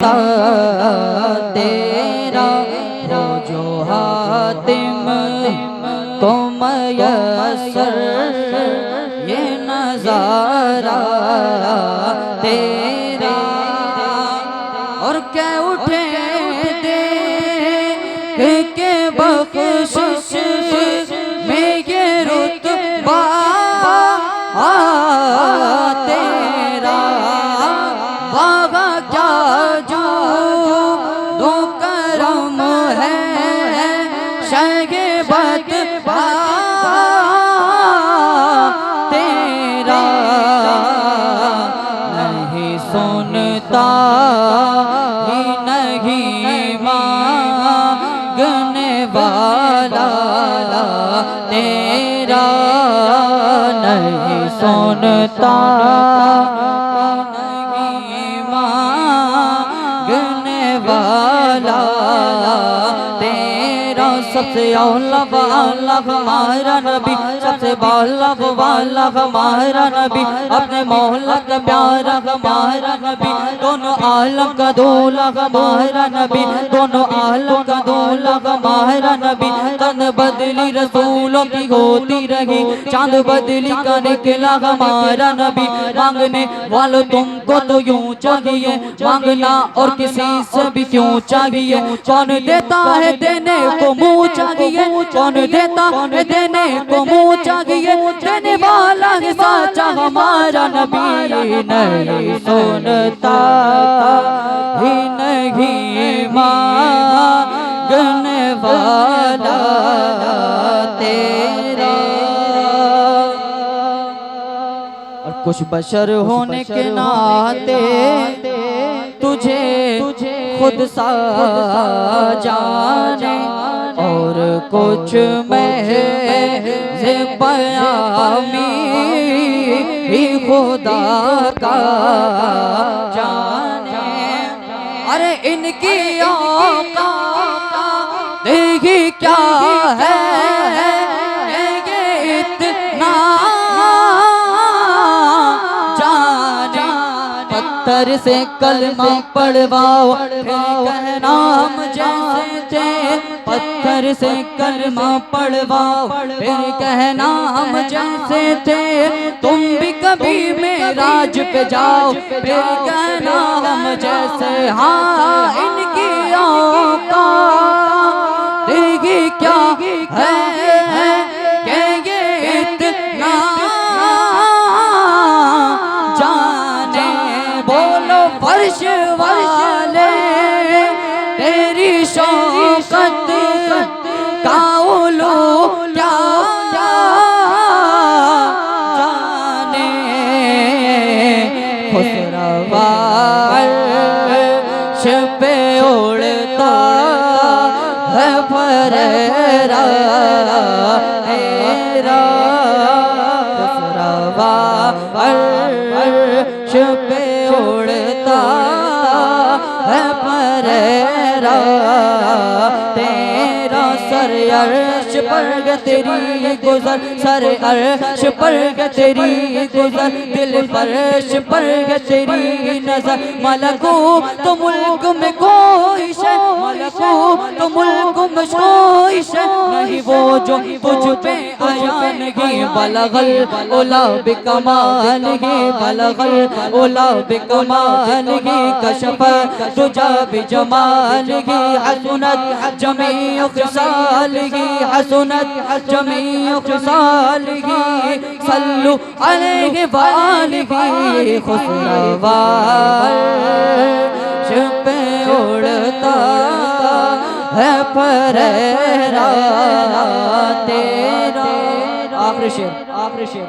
बनता तेरा वो जो हातिम को मयसर ये नजारा तेरा। और क्या उठे देख के बख्शिश में ये रुतबा तेरा। बाबा क्या जो दो करम है शगबत तेरा। नहीं सुनता ही नहीं मांगने वाला तेरा। नहीं सुनता नहीं मांगने वाला तेरा। सबसे औला वाला हमारा नबी, सबसे बाला वाला हमारा नबी, अपने मौला का प्यारा हमारा नबी, दोनों आलम का दूल्हा हमारा नबी, दोनों आलम का दूल्हा हमारा नबी। तन बदली रसूलों की होती रही, चांद बदली का निकला हमारा नबी। मांगने वालों तुमको तो यूं चाहिए, मांगना और किसी से भी क्यों चाहिए। कौन देता है देने को मुँह चाहिए, कौन देता है देने को मुँह चाहिए। देने वाला है साचा हमारा नबी। नहीं सुनता ही नहीं मांगने वाला तेरा। और कुछ बशर होने के नाते तुझे खुद सा जाने, और कुछ महज़ बयामी खुदा का जाने। अरे इनकी औकात देखी क्या है ये इतना जाने। पत्थर से कलमा पढ़वाओ कहना हम जैसे, पत्थर से कलमा पढ़वाओ फिर कहना हम जैसे थे। तुम भी कभी मेराज पे जाओ फिर कहना हम जैसे। हाँ इनकी औकात देखी क्या है कि ये इतना जाने। बोलो फर्श वाले तेरी शौकत काउलो क्या जाने। खुसरवा अर्श पे उड़ता है फरेरा तेरा। खुसरवा अर्श पे उड़ता है फरेरा तेरा। सर अर्श पर तेरी गुजर, सर अर्श पर तेरी गुजर, दिल फर्श पर तेरी नजर। मलको तो मुल्क में कोई शय, मलको तो मुल्क में कोई शय नहीं वो जो तुझ पे आयान ही। बलगल ओला बिकमाल ही, बलगल ओला बिकमाल ही। कशफ तुझा बिजमाल ही, हसनत जमीअ ख़िसालिही, हसनत जमीअ ख़िसालिही। सल्लु अलैहि व आलिही। खुसरवा अर्श पे उड़ता है फरेरा तेरा। आखिरी शेर, आखिरी शेर,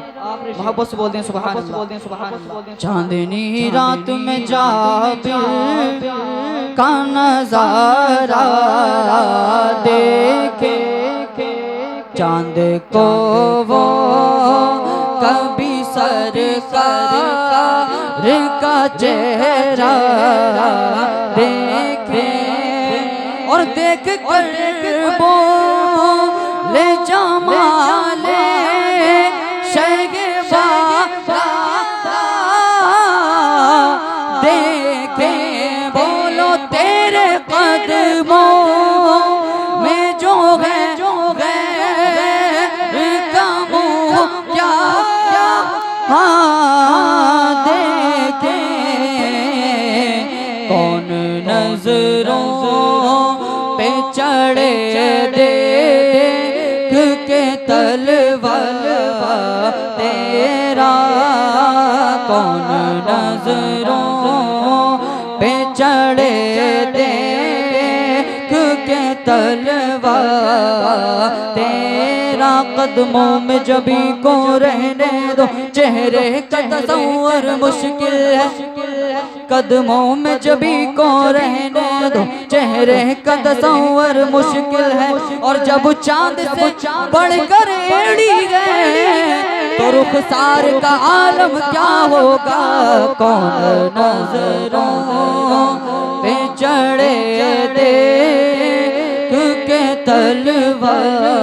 मोहब्बत से बोल दें सुभान अल्लाह। चांदनी रात में जाबिर का नजारा देखे, चांद को वो कभी सरकार का चेहरा देखे, और देख कर बोले जमाले शगबा देखे। बोलो तेरे कदमों में जो है कामों क्या देखे कौन नजरों पे चढ़े देख के तलवार तेरा कौन नजरों पे चढ़े देख के तलवार तेरा कदमों में जबी को रहने दो चेहरे का तस्वुर मुश्किल है कदमों में जबी को रहने दो चेहरे का तस्वुर मुश्किल है और जब चांद से बढ़कर एड़ी गए तो रुखसार का आलम क्या होगा कौन नजरों पे चढ़े देख के तलवार